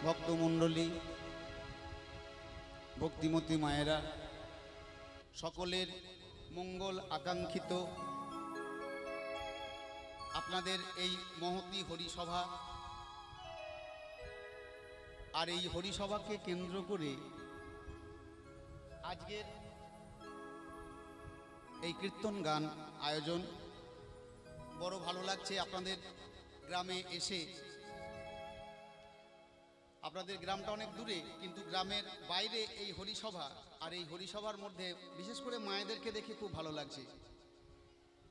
ভক্তমণ্ডলী, ভক্তিমতী মায়েরা, সকলের মঙ্গল আকাঙ্ক্ষিত আপনাদের এই মহতী হরিসভা, আর এই হরিসভাকে কেন্দ্র করে আজকের এই কীর্তন গান আয়োজন। বড় ভালো লাগছে আপনাদের গ্রামে এসে। আপনাদের গ্রামটা অনেক দূরে, কিন্তু গ্রামের বাইরে এই হরিসভা, আর এই হরিসভার মধ্যে বিশেষ করে মায়েদেরকে দেখে খুব ভালো লাগছে।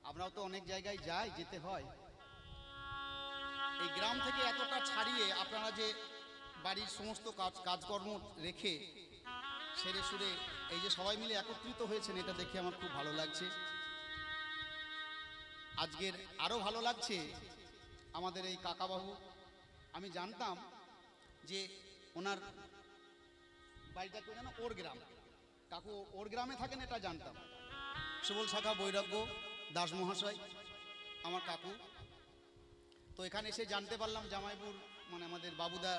আমরাও তো অনেক জায়গায় যাই, যেতে হয়। এই গ্রাম থেকে এতটা ছাড়িয়ে আপনারা যে বাড়ির সমস্ত কাজকর্ম রেখে সেরে সুরে এই যে সবাই মিলে একত্রিত হয়েছেন, এটা দেখে আমার খুব ভালো লাগছে। আজকের আরো ভালো লাগছে আমাদের এই কাকাবাবু। আমি জানতাম যে ওনার বাড়িটা কেউ যেন ওর গ্রাম, কাকু ওর গ্রামে থাকেন, এটা জানতাম। সুবল শাখা বৈরাগ্য দাস মহাশয় আমার কাকু। তো এখানে এসে জানতে পারলাম জামাইপুর মানে আমাদের বাবুদা,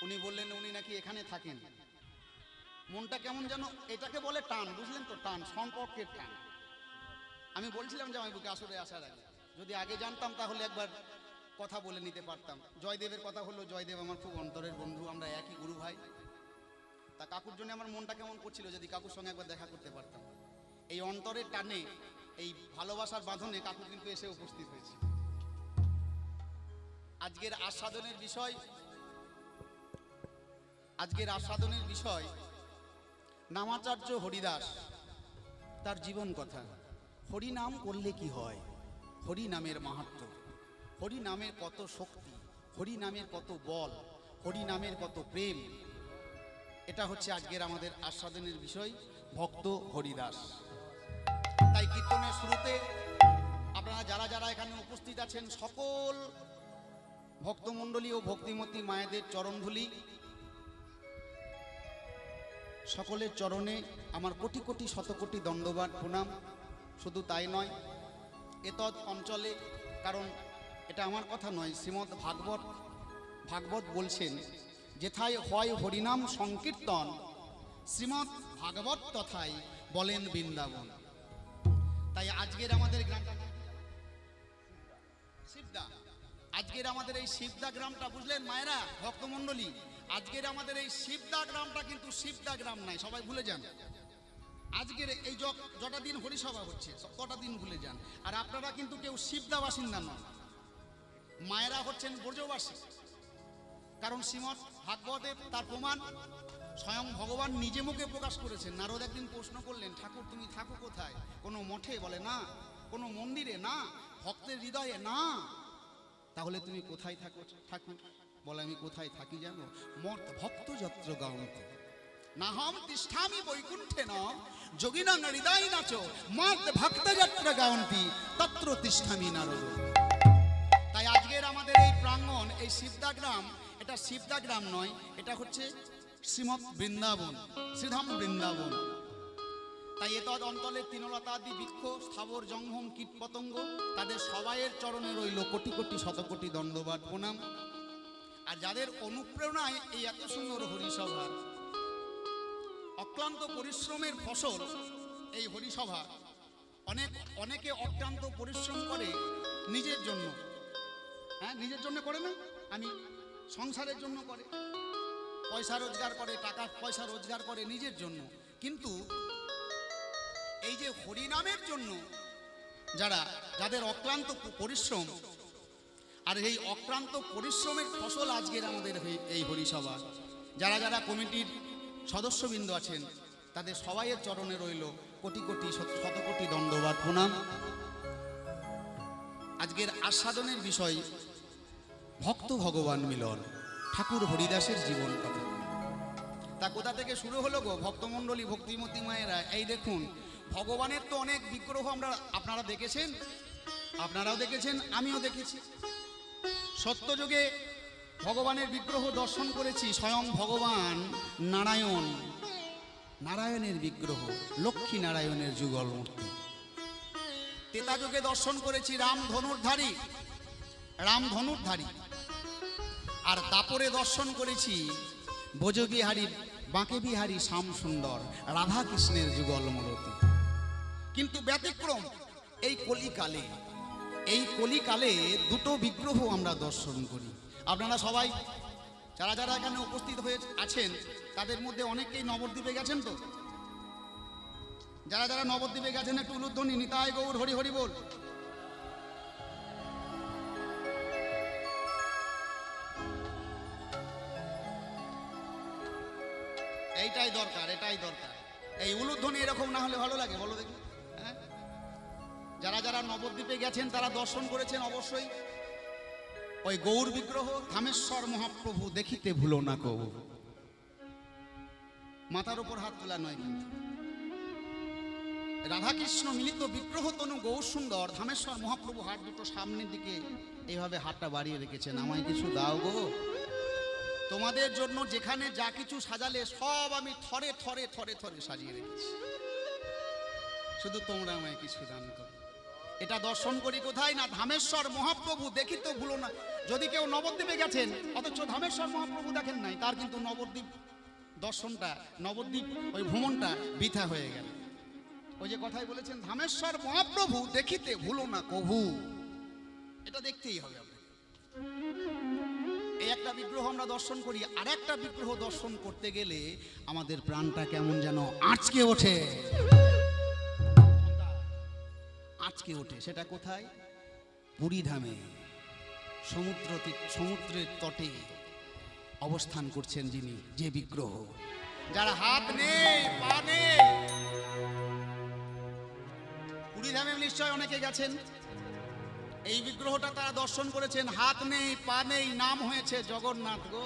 উনি বললেন উনি নাকি এখানে থাকেন। মনটা কেমন যেন, এটাকে বলে টান, বুঝলেন তো, টান, সম্পর্কের টান। আমি বলছিলাম জামাইপুরকে আসলে আসার আগে, যদি আগে জানতাম তাহলে একবার কথা বলে নিতে পারতাম। জয়দেবের কথা হলো, জয়দেব আমার খুব অন্তরের বন্ধু, আমরা একই গুরু ভাই। তা কাকুর জন্য আমার মনটা কেমন করছিল, যদি কাকুর সঙ্গে একবার দেখা করতে পারতাম। এই অন্তরের টানে, এই ভালোবাসার বাঁধনে কাকু কিন্তু এসে উপস্থিত হয়েছে। আজকের আস্বাদনের বিষয় নামাচার্য হরিদাস, তার জীবন কথা। হরি নাম করলে কি হয়, হরি নামের মাহাত্ম্য, হরি নামের কত শক্তি, হরি নামের কত বল, হরি নামের কত প্রেম, এটা হচ্ছে আজকের আমাদের আস্বাদনের বিষয়, ভক্ত হরিদাস। তাই কীর্তনের শুরুতে আপনারা যারা যারা এখানে উপস্থিত আছেন, সকল ভক্তমণ্ডলী ও ভক্তিমতী মায়েদের চরণধুলি, সকলের চরণে আমার কোটি কোটি শতকোটি দণ্ডবাদ প্রণাম। শুধু তাই নয়, এতদ অঞ্চলে, কারণ এটা আমার কথা নয়, শ্রীমদ্ ভাগবত বলছেন, যেথায় হয় হরিনাম সংকীর্তন, শ্রীমদ্ ভাগবত তথায় বলেন বৃন্দাবন। তাই আজকের আমাদের গ্রামটা শিবদা, আজকের আমাদের এই শিবদা গ্রামটা, বুঝলেন মায়েরা, ভক্তমণ্ডলী, আজকের আমাদের এই শিবদা গ্রামটা কিন্তু শিবদা গ্রাম নাই, সবাই ভুলে যান। আজকের এই যটা দিন হরিসভা হচ্ছে তটা দিন ভুলে যান। আর আপনারা কিন্তু কেউ শিবদা বাসিন্দা নন, মায়েরা হচ্ছেন ব্রজবাসী। কারণ শ্রীমদ্ ভাগবতে তার প্রমাণ স্বয়ং ভগবান নিজে মুখে প্রকাশ করেছেন। নারদ একদিন প্রশ্ন করলেন, ঠাকুর তুমি থাকো কোথায়? কোনো মঠে? বলে না। কোনো মন্দিরে? না। ভক্তের হৃদয়ে? না। তাহলে তুমি কোথায় থাকো ঠাকুর? বলে আমি কোথায় থাকি জানো? মর্ত ভক্ত যত্র গায়ন্তি নাহম তিষ্ঠামি বৈকুণ্ঠে ন যোগিনাং হৃদয় নাচ মর্ত ভক্ত যত্র গায়ন্তি তত্র তিষ্ঠামি নারদ। তাই আজকের আমাদের এই প্রাঙ্গণ, এই শিবদা গ্রাম, এটা শিবদা গ্রাম নয়, এটা হচ্ছে শ্রীমৎ বৃন্দাবন, শ্রীধাম বৃন্দাবন। তাই এতদ অঞ্চলের তৃণলতাদি বৃক্ষ, স্থাবর জঙ্গম কীট পতঙ্গ, তাদের সবাইয়ের চরণে রইল কোটি কোটি শতকোটি দণ্ডবাদ প্রণাম। আর যাদের অনুপ্রেরণায় এই এত সুন্দর হরিসভা, অক্লান্ত পরিশ্রমের ফসল এই হরিসভা। অনেকে অক্লান্ত পরিশ্রম করে নিজের জন্য, হ্যাঁ নিজের জন্য করে না, আমি সংসারের জন্য করে, পয়সা রোজগার করে, টাকা পয়সা রোজগার করে নিজের জন্য। কিন্তু এই যে হরিনামের জন্য যাদের অক্লান্ত পরিশ্রম, আর এই অক্লান্ত পরিশ্রমের ফসল আজকের আমাদের এই হরিসভা। যারা যারা কমিটির সদস্যবৃন্দ আছেন, তাদের সবাইয়ের চরণে রইল কোটি কোটি শতকোটি দণ্ডবাদ প্রণাম। আজকের আস্বাদনের বিষয় ভক্ত ভগবান মিলন, ঠাকুর হরিদাসের জীবন কথা। তা কোথা থেকে শুরু হলো গো ভক্তমণ্ডলী, ভক্তিমতী মায়েরা? এই দেখুন, ভগবানের তো অনেক বিগ্রহ আপনারা দেখেছেন, আপনারাও দেখেছেন, আমিও দেখেছি। সত্যযুগে ভগবানের বিগ্রহ দর্শন করেছি, স্বয়ং ভগবান নারায়ণের বিগ্রহ, লক্ষ্মী নারায়ণের যুগল মূর্তি। তেতা যুগে দর্শন করেছি রাম ধনুর্ধারী, আর দাপরে দর্শন করেছি ব্রজবিহারী বাঁকে বিহারী শ্যাম সুন্দর রাধা কৃষ্ণের যুগল মূরতি। কিন্তু ব্যতিক্রম এই কলিকালে দুটো বিগ্রহ আমরা দর্শন করি। আপনারা সবাই যারা যারা এখানে উপস্থিত হয়ে আছেন তাদের মধ্যে অনেকেই নবদ্বীপে গেছেন। তো যারা যারা নবদ্বীপে গেছেন একটু উলুধ্বনি নিতাই গৌর হরি হরি বল। এটাই দরকার। এই উলুধ্বনি এরকম না হলে ভালো লাগে? বলো দেখি। হ্যাঁ, যারা যারা নবদ্বীপে গেছেন তারা দর্শন করেছেন অবশ্যই ওই গৌর বিগ্রহ ধামেশ্বর মহাপ্রভু দেখিতে ভুলো না কবু। মাথার উপর হাত তোলা নয়, কিন্তু রাধাকৃষ্ণ মিলিত বিগ্রহ তনু গৌর সুন্দর ধামেশ্বর মহাপ্রভু হাত দুটো সামনের দিকে এইভাবে হাতটা বাড়িয়ে রেখেছেন। আমায় কিছু দাও গো, তোমাদের জন্য যেখানে যা কিছু সাজালে সব আমি থরে থরে থরে থরে সাজিয়ে রেখেছি, শুধু তোমরা আমায় কিছু দান করো। এটা দর্শন করি কোথায় না ধামেশ্বর মহাপ্রভু দেখিতে ভুলো না। যদি কেউ নবদ্বীপে গেছেন অথচ ধামেশ্বর মহাপ্রভু দেখেন নাই, তার কিন্তু নবদ্বীপ দর্শনটা, নবদ্বীপ ওই ভ্রমণটা বৃথা হয়ে গেল। ওই যে কথাই বলেছেন ধামেশ্বর মহাপ্রভু দেখিতে ভুলো না কভু, এটা দেখতেই হবে আপনাকে। এই একটা বিগ্রহ আমরা দর্শন করি, আর একটা বিগ্রহ দর্শন করতে গেলে আমাদের প্রাণটা কেমন যেন আঁচকে ওঠে। সেটা কোথায়? পুরী ধামে সমুদ্রের তটে অবস্থান করছেন যিনি, যে বিগ্রহ, যার হাত নেই পা নেই। পুরী ধামে নিশ্চয় অনেকে গেছেন, এই বিগ্রহটা তারা দর্শন করেছেন। হাত নেই পা নেই, নাম হয়েছে জগন্নাথ গো।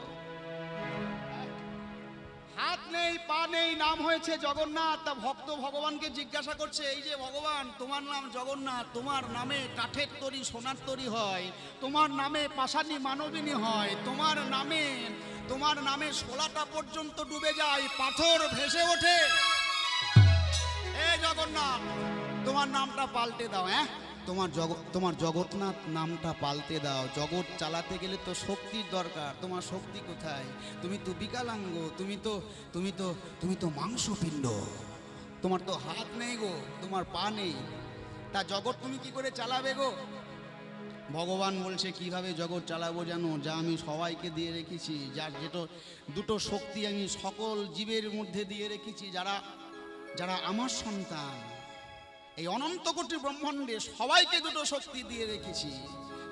হাত নেই পা নেই, নাম হয়েছে জগন্নাথ। তা ভক্ত ভগবানকে জিজ্ঞাসা করছে, এই যে ভগবান তোমার নাম জগন্নাথ, তোমার নামে কাঠের তরি সোনার তরি হয়, তোমার নামে পাষাণী মানবিনী হয়, তোমার নামে শোলাটা পর্যন্ত ডুবে যায়, পাথর ভেসে ওঠে। এই জগন্নাথ তোমার নামটা পাল্টে দাও। হ্যাঁ, তোমার জগন্নাথ নামটা পাল্টে দাও। জগৎ চালাতে গেলে তো শক্তির দরকার, তোমার শক্তি কোথায়? তুমি তো বিকলাঙ্গ, তুমি তো মাংসপিণ্ড, তোমার তো হাত নেই গো, তোমার পা নেই, তা জগৎ তুমি কি করে চালাবে গো? ভগবান বলছে কিভাবে জগৎ চালাবো জানো? যা আমি সবাইকে দিয়ে রেখেছি, যার দুটো শক্তি আমি সকল জীবের মধ্যে দিয়ে রেখেছি, যারা আমার সন্তান, এই অনন্ত কোটি ব্রহ্মাণ্ডে সবাইকে দুটো শক্তি দিয়ে রেখেছি।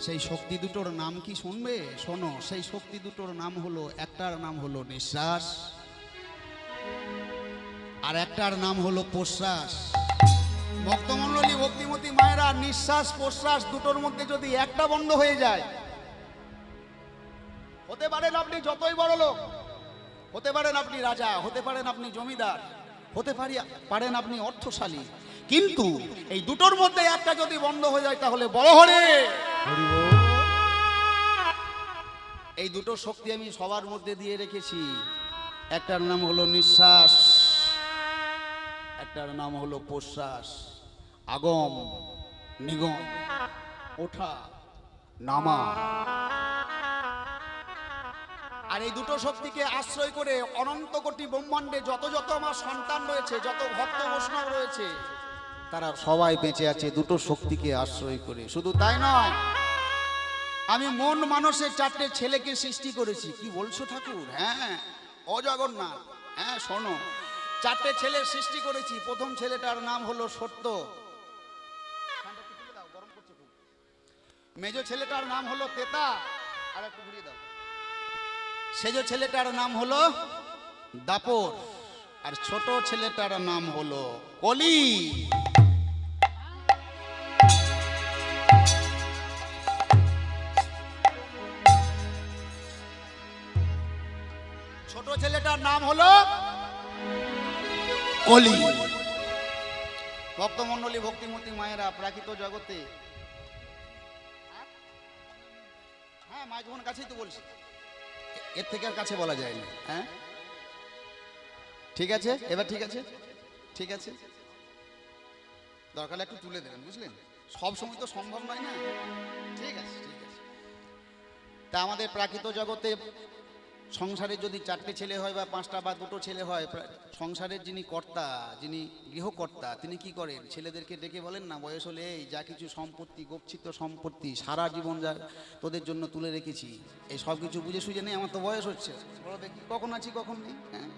সেই শক্তি দুটোর নাম কি শুনবে? শোনো, সেই শক্তি দুটোর নাম হলো, একটার নাম হলো নিঃশ্বাস, আর একটার নাম হলো প্রশ্বাস। ভক্তমণ্ডলী, ভক্তিমতী মায়েরা, নিঃশ্বাস প্রশ্বাস দুটোর মধ্যে যদি একটা বন্ধ হয়ে যায়, হতে পারেন আপনি যতই বড় লোক, হতে পারেন আপনি রাজা, হতে পারেন আপনি জমিদার, হতে পারেন আপনি অর্থশালী, কিন্তু এই দুটোর মধ্যে একটা যদি বন্ধ হয়ে যায় তাহলে বড় হরে। এই দুটো শক্তি আমি সবার মধ্যে দিয়ে রেখেছি। একটার নাম হলো নিঃশ্বাস, একটার নাম হলো প্রশ্বাস। আগম নিগম, ওঠা নামা। আর এই দুটো শক্তিকে আশ্রয় করে অনন্ত কোটি ব্রহ্মাণ্ডে যত আমার সন্তান রয়েছে, যত ভক্ত বৈষ্ণব রয়েছে, তারা সবাই বেঁচে আছে দুটো শক্তিকে আশ্রয় করে। শুধু তাই নয়, আমি মন মানুষের চারটে ছেলেকে সৃষ্টি করেছি। কি বলছো ঠাকুর? হ্যাঁ ও জগন্নাথ, হ্যাঁ শোনো, চারটে ছেলের সৃষ্টি করেছি। প্রথম ছেলেটার নাম হলো সত্য, মেজো ছেলেটার নাম হলো তেতা, আর একটু ঘুরিয়ে দাও। সেজো ছেলেটার নাম হলো দাপর, আর ছোট ছেলেটার নাম হলো কলি। ছোট ছেলেটার নাম হলো কলি। ভক্তমণ্ডলী, ভক্তিমতী মায়েরা, প্রাকৃত জগতে, হ্যাঁ মাইক্রোফোন কাছেই তো বলছি, এর থেকে আর কাছে বলা যায় না। হ্যাঁ ঠিক আছে, এবার ঠিক আছে, ঠিক আছে, দরকার একটু তুলে দেবেন, বুঝলেন? সব সময় তো সম্ভব নয় না। ঠিক আছে, ঠিক আছে। তা আমাদের প্রাকৃত জগতে সংসারে যদি 4টে ছেলে হয় বা 5টা বা 2টো ছেলে হয়, সংসারের যিনি কর্তা, যিনি গৃহকর্তা, তিনি কি করেন? ছেলেদেরকে ডেকে বলেন না, বয়স হলে এই যা কিছু সম্পত্তি, গচ্ছিত সম্পত্তি সারা জীবন যা তোদের জন্য তুলে রেখেছি, এই সব কিছু বুঝে সুঝে নেই, আমার তো বয়স হচ্ছে, বলো দেখি কখন আছি কখন নেই। হ্যাঁ,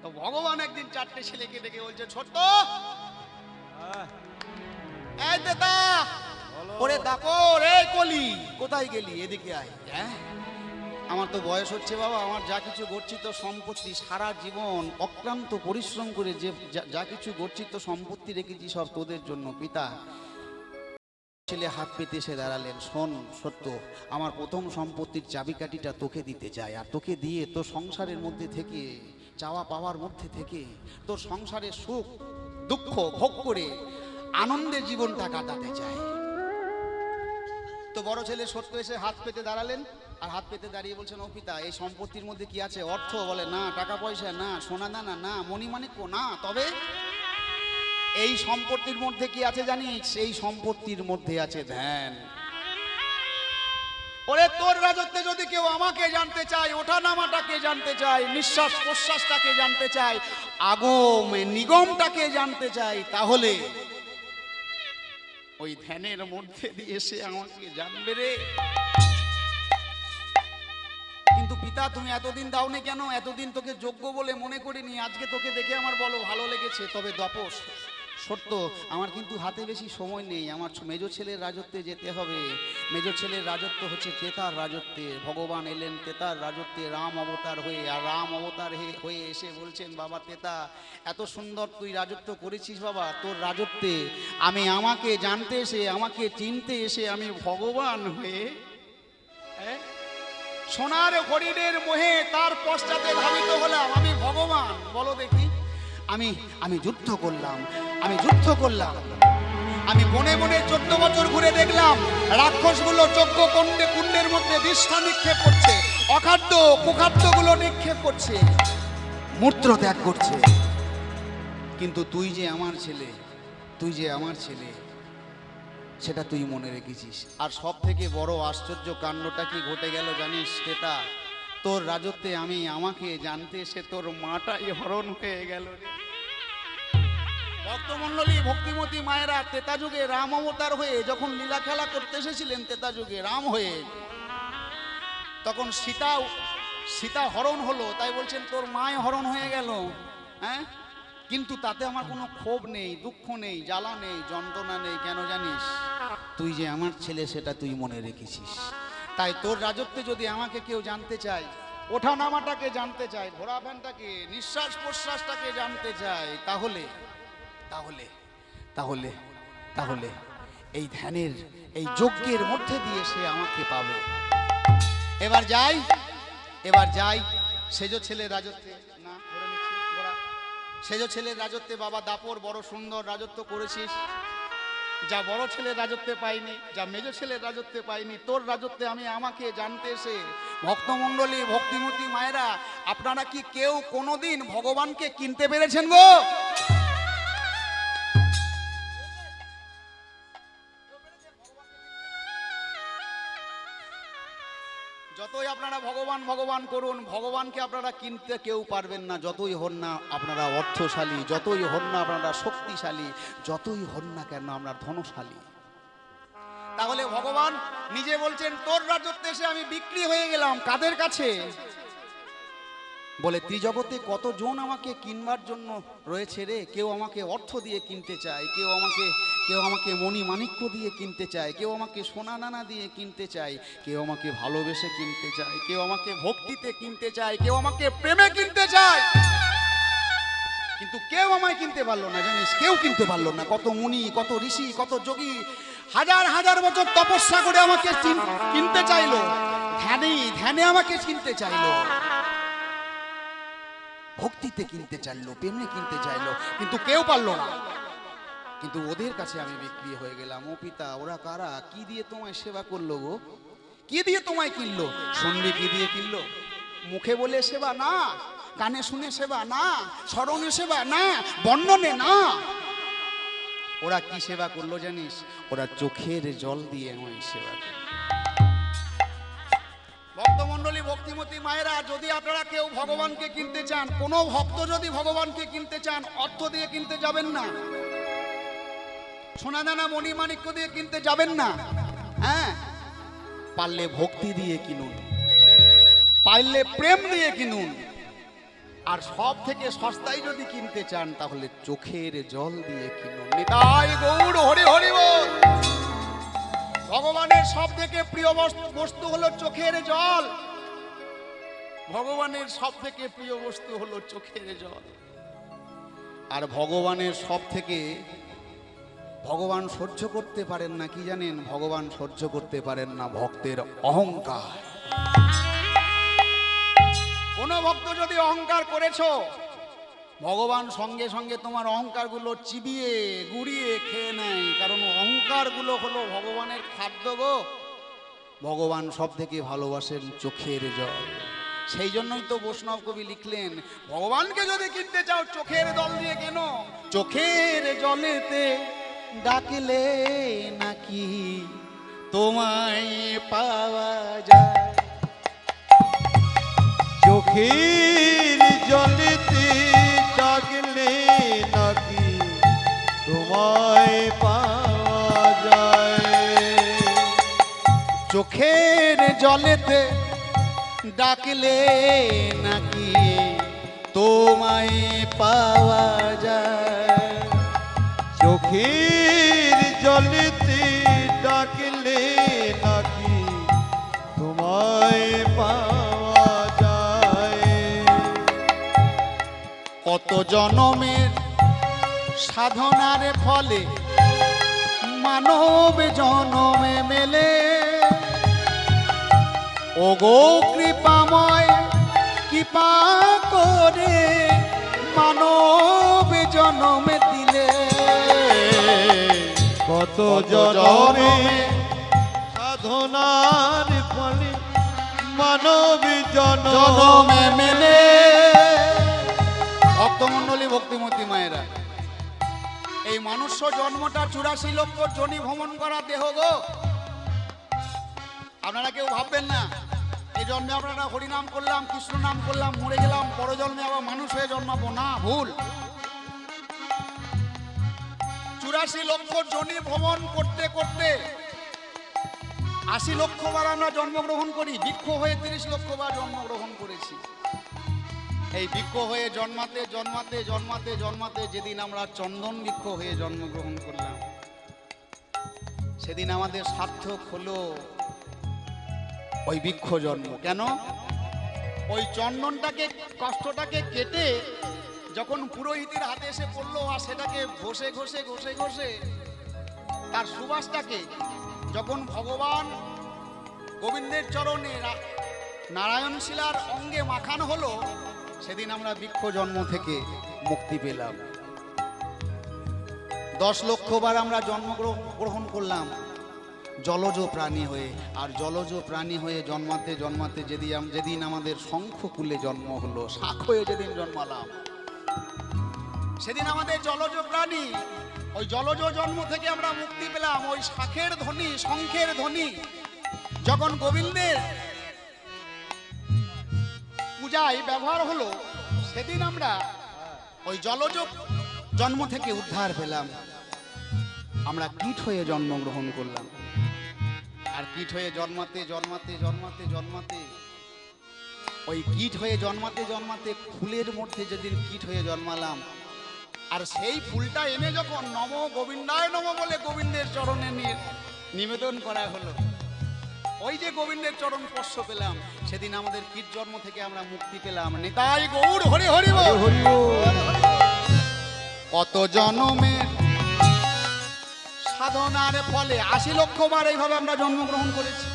তো ভগবান একদিন 4টে ছেলেকে ডেকে বলছে, ছোট্ট এই দাদা, ওরে দেখো রে কলি, কোথায় গেলি? এদিকে আয়। হ্যাঁ, আমার তো বয়স হচ্ছে বাবা, আমার যা কিছু গচ্ছিত সম্পত্তি সারা জীবন অক্লান্ত পরিশ্রম করে যে যা কিছু গচ্ছিত সম্পত্তি রেখেছি সব তোদের জন্য পিতা। ছেলে হাত পেতে এসে দাঁড়ালেন, শোন সত্য, আমার প্রথম সম্পত্তির চাবিকাঠিটা তোকে দিতে চাই, আর তোকে দিয়ে তোর সংসারের মধ্যে থেকে, চাওয়া পাওয়ার মধ্যে থেকে তোর সংসারের সুখ দুঃখ ভোগ করে আনন্দে জীবনটা কাটাতে চাই। তো বড় ছেলে সত্য এসে হাত পেতে দাঁড়ালেন, আর হাত পেতে দাঁড়িয়ে বলছেন, ও পিতা, এই সম্পত্তির মধ্যে কি আছে? অর্থ? বলে না। টাকা পয়সা? না। সোনা দানা? না। মণিমাণিক্য? না। তবে এই সম্পত্তির মধ্যে কি আছে জানিস? এই সম্পত্তির মধ্যে আছে ধ্যান। ওরে তোর রাজত্বে যদি কেউ আমাকে জানতে চায়, ওঠা নামাটাকে জানতে চায়, নিঃশ্বাস প্রশ্বাসটাকে জানতে চায়, আগম নিগমটাকে জানতে চায়, তাহলে ওই ধ্যানের মধ্যে দিয়ে সে আমাকে জানবে রে। কিন্তু পিতা, তুমি এতদিন দাওনি কেন? এতদিন তোকে যোগ্য বলে মনে করিনি, আজকে তোকে দেখে আমার বলো ভালো লেগেছে। তবে দপস সত্য, আমার কিন্তু হাতে বেশি সময় নেই, আমার মেজো ছেলের রাজত্বে যেতে হবে। মেজো ছেলের রাজত্ব হচ্ছে তেতার রাজত্বে। ভগবান এলেন তেতার রাজত্বে রাম অবতার হয়ে, আর রাম অবতার হয়ে এসে বলছেন, বাবা তেতা, এত সুন্দর তুই রাজত্ব করেছিস বাবা, তোর রাজত্বে আমি আমাকে জানতে এসে, আমাকে চিনতে এসে আমি ভগবান হয়ে সোনার হরিণের মোহে তার পশ্চাতে ধাবিত হলাম, আমি ভগবান। বলো দেখি, আমি যুদ্ধ করলাম, আমি যুদ্ধ করলাম, আমি বনে বনে 14 বছর ঘুরে দেখলাম রাক্ষসগুলো যজ্ঞ কুণ্ডের মধ্যে বিষ্ঠা নিক্ষেপ করছে, অখাদ্য কুখাদ্যগুলো নিক্ষেপ করছে, মূত্র ত্যাগ করছে। কিন্তু তুই যে আমার ছেলে, তুই যে আমার ছেলে, সেটা তুই মনে রেখেছিস। আর সব থেকে বড় আশ্চর্য কাণ্ডটা কি ঘটে গেল জানিস তেতা? তোর রাজত্বে আমি আমাকে জানতে এসে তোর মাটাই হরণ হয়ে গেল রে। ভক্তমণ্ডলী, ভক্তিমতী মায়েরা, তেতা যুগে রাম অবতার হয়ে যখন লীলা খেলা করতে এসেছিলেন, তেতা যুগে রাম হয়ে, তখন সীতা হরণ হলো, তাই বলছেন তোর মায় হরণ হয়ে গেল। হ্যাঁ, কিন্তু তাতে আমার কোনো ক্ষোভ নেই, দুঃখ নেই, জ্বালা নেই, যন্ত্রণা নেই। কেন জানিস? তুই যে আমার ছেলে সেটা তুই মনে রেখেছিস। তাই তোর রাজত্বে যদি আমাকে কেউ জানতে চায়, ওঠা নামাটাকে জানতে চায়, ঘোরাফেনটাকে, নিঃশ্বাস প্রশ্বাসটাকে জানতে চায়, তাহলে তাহলে তাহলে তাহলে এই ধ্যানের, এই যজ্ঞের মধ্যে দিয়ে সে আমাকে পাবে। এবার যাই সেজ ছেলের রাজত্বে। না, ধরে নিচ্ছি ঘোড়া। সেজ ছেলের রাজত্বে বাবা দাপর বড় সুন্দর রাজত্ব করেছিস, যা বড় ছেলের রাজত্বে পাইনি, যা মেজ ছেলের রাজত্বে পাইনি, তোর রাজত্বে আমি আমাকে জানতে এসে। ভক্তমণ্ডলী, ভক্তিমতী মায়েরা, আপনারা কি কেউ কোনোদিন ভগবানকে কিনতে পেরেছেন গো? যতই আপনারা ভগবান ভগবান করুন, ভগবানকে আপনারা কিনতে কেউ পারবেন না। যতই হন না আপনারা অর্থশালী, যতই হন না আপনারা শক্তিশালী, যতই হন না কেন আপনারা ধনশালী। তাহলে ভগবান নিজে বলছেন, তোর রাজত্বে এসে আমি বিক্রি হয়ে গেলাম। কাদের কাছে? বলে ত্রিজগতে কতজন আমাকে কিনবার জন্য রয়েছে রে। কেউ আমাকে অর্থ দিয়ে কিনতে চায়, কেউ আমাকে মণি মাণিক্য দিয়ে কিনতে চায়, কেউ আমাকে সোনা নানা দিয়ে কিনতে চায়, কেউ আমাকে ভালোবেসে কিনতে চায়, কেউ আমাকে ভক্তিতে কিনতে চায়, কেউ আমাকে প্রেমে কিনতে চায়, কিন্তু কেউ আমায় কিনতে পারলো না জানিস? কেউ কিনতে পারলো না। কত মুনি, কত ঋষি, কত যোগী হাজার হাজার বছর তপস্যা করে আমাকে কিনতে চাইলো, ধ্যানে আমাকে কিনতে চাইলো, ভক্তিতে কিনতে চাইলো, প্রেমে কিনতে চাইলো, কিন্তু কেউ পারলো না। কিন্তু ওদের কাছে আমি বিক্রি হয়ে গেলাম। ও পিতা, ওরা কারা? কি দিয়ে তোমায় সেবা করলো গো? কি দিয়ে তোমায় কিনলো? শুনবি কি দিয়ে কিনলো? মুখে বলে সেবা না, কানে শুনে সেবা না, স্মরণে সেবা না, বর্ণনে না। ওরা কি সেবা করলো জানিস? ওরা চোখের জল দিয়ে আমায় সেবা করলো। ভক্তিমতী মায়েরা, যদি আপনারা কেউ ভগবানকে কিনতে চান, কোনো ভক্ত যদি ভগবানকে কিনতে চান, অর্থ দিয়ে কিনতে যাবেন না, সোনা দানা মণিমাণিক্য দিয়ে কিনতে যাবেন না। হ্যাঁ, পারলে ভক্তি দিয়ে কিনুন, পারলে প্রেম দিয়ে কিনুন। আর সব থেকে সস্তায় যদি কিনতে চান তাহলে চোখের জল দিয়ে কিনুন। নিতাই গৌর হরি হরি বল। ভগবানের সব থেকে প্রিয় বস্তু হলো চোখের জল। ভগবানের সব থেকে প্রিয় বস্তু হলো চোখের জল। আর ভগবানের সব থেকে ভগবান সহ্য করতে পারেন না কি জানেন? ভগবান সহ্য করতে পারেন না ভক্তের অহংকার। কোন ভক্ত যদি অহংকার করেছো, ভগবান সঙ্গে সঙ্গে তোমার অহংকারগুলো চিবিয়ে গুড়িয়ে খেয়ে নেয়। কারণ অহংকারগুলো হলো ভগবানের খাদ্য গো। ভগবান সব থেকে ভালোবাসেন চোখের জল। সেই জন্যই তো বৈষ্ণব কবি লিখলেন, ভগবানকে যদি কিনতে চাও চোখের জল দিয়ে কেন। চোখের জলেতে ডাকলে নাকি তোমায় পাওয়া যায়। চোখের জলেতে ডাকলে নাকি তোমায় পাওয়া যায়। চোখের জলেতে ডাকলে নাকি তোমায় পাওয়া যায়। চোখের জলেতে ডাকলে নাকি তোমায় পাওয়া যায়। কত জনমের সাধনার ফলে মানব জনমে মেলে। ওগো কৃপাময় কৃপা করে মানব জনমে দিলে। কত জনমে সাধনার ফলে মানব জনমে মেলে। ভক্তমণ্ডলী ভক্তিমতী মায়েরা, এই মনুষ্য জন্মটা 84 লক্ষ যোনি ভ্রমণ করা দেহ গো। আপনারা কেউ ভাববেন না এই জন্মে আপনারা হরিনাম করলাম, কৃষ্ণ নাম করলাম, মরে গেলাম, পর জন্মে আবার মানুষ হয়ে জন্মাবো না, ভুল। 84 লক্ষ যোনি ভ্রমণ করতে করতে 80 লক্ষ বার আমরা জন্মগ্রহণ করি। বৃক্ষ হয়ে 30 লক্ষ বার জন্মগ্রহণ করেছি। এই বৃক্ষ হয়ে জন্মাতে জন্মাতে জন্মাতে জন্মাতে যেদিন আমরা চন্দন বৃক্ষ হয়ে জন্মগ্রহণ করলাম, সেদিন আমাদের সার্থক হলো ওই বৃক্ষ জন্ম। কেন? ওই চন্দনটাকে, কষ্টটাকে কেটে যখন পুরোহিতের হাতে এসে পড়লো, আর সেটাকে ঘষে ঘষে ঘষে ঘষে তার সুবাসটাকে যখন ভগবান গোবিন্দের চরণে নারায়ণ শিলার অঙ্গে মাখানো হলো, সেদিন আমরা বৃক্ষ জন্ম থেকে মুক্তি পেলাম। 10 লক্ষ বার আমরা জন্মগ্রহণ করলাম জলজ প্রাণী হয়ে। আর জলজ প্রাণী হয়ে জন্মাতে জন্মাতে যেদিন আমাদের শঙ্খকুলে জন্ম হলো, শাখ হয়ে যেদিন জন্মালাম, সেদিন আমাদের জলজ প্রাণী, ওই জলজ জন্ম থেকে আমরা মুক্তি পেলাম। ওই শাখের ধ্বনি, শঙ্খের ধ্বনি যখন গোবিন্দের পূজায় ব্যবহার হলো, সেদিন আমরা ওই জলজ জন্ম থেকে উদ্ধার পেলাম। আমরা কীট হয়ে জন্মগ্রহণ করলাম। আর কীট হয়ে জন্মাতে জন্মাতে জন্মাতে জন্মাতে ওই কীট হয়ে জন্মাতে জন্মাতে ফুলের মধ্যে যেদিন কীট হয়ে জন্মালাম, আর সেই ফুলটা এনে যখন নম গোবিন্দায় নম বলে গোবিন্দের চরণে নিবেদন করা হলো, ওই যে গোবিন্দের চরণ স্পর্শ পেলাম, সেদিন আমাদের কীট জন্ম থেকে আমরা মুক্তি পেলাম। নিতাই গৌর হরি হরি বল। কত জনমের সাধনার ফলে 80 লক্ষ বার এইভাবে আমরা জন্মগ্রহণ করেছি।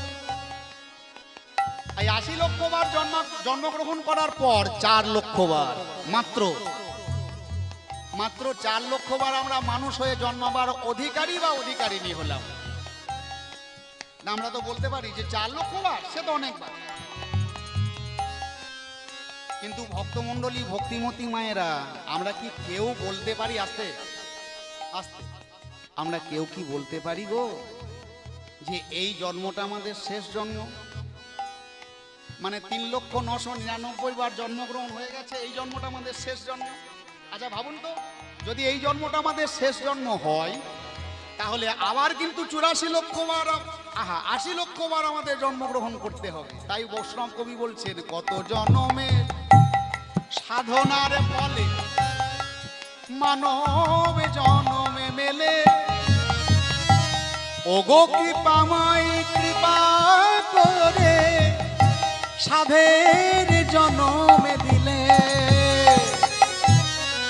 এই 80 লক্ষ বার জন্মগ্রহণ করার পর 4 লক্ষ বার মাত্র 4 লক্ষ বার আমরা মানুষ হয়ে জন্মাবার অধিকারী বা অধিকারিণী হলাম। না, আমরা তো বলতে পারি যে 4 লক্ষ বার, সে তো অনেকবার। কিন্তু ভক্তমণ্ডলী ভক্তিমতী মায়েরা, আমরা কি কেউ বলতে পারি, আস্তে আস্তে, আমরা কেউ কি বলতে পারি গো যে এই জন্মটা আমাদের শেষ জন্ম? মানে 3,999,000 বার জন্মগ্রহণ হয়ে গেছে, এই জন্মটা আমাদের শেষ জন্ম। আচ্ছা ভাবুন তো, যদি এই জন্মটা আমাদের শেষ জন্ম হয়, তাহলে আবার কিন্তু 84 লক্ষ বার 80 লক্ষ বার আমাদের জন্মগ্রহণ করতে হবে। তাই বৈষ্ণব কবি বলছেন, কত জনমে সাধনার ফলে মানব জনমে মেলে, ওগো কৃপাময় কৃপা করে সাধের জনমে দিলে,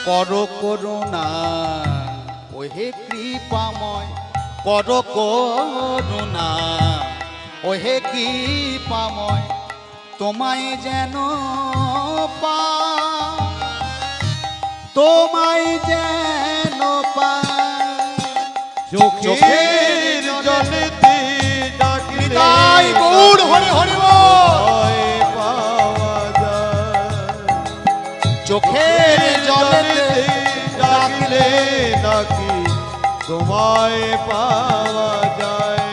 কর করুণা ওহে কৃপাময়, কর করুণা ওহে কৃপাময়, তোমায় যেন পা, তোমায় যেন পা। চোখের জলেতে ডাকলে তাই গৌর হরি হরি বল। ভয় পাওয়া যায়। চোখের জলেতে ডাকলে নাকি তোমায় পাওয়া যায়,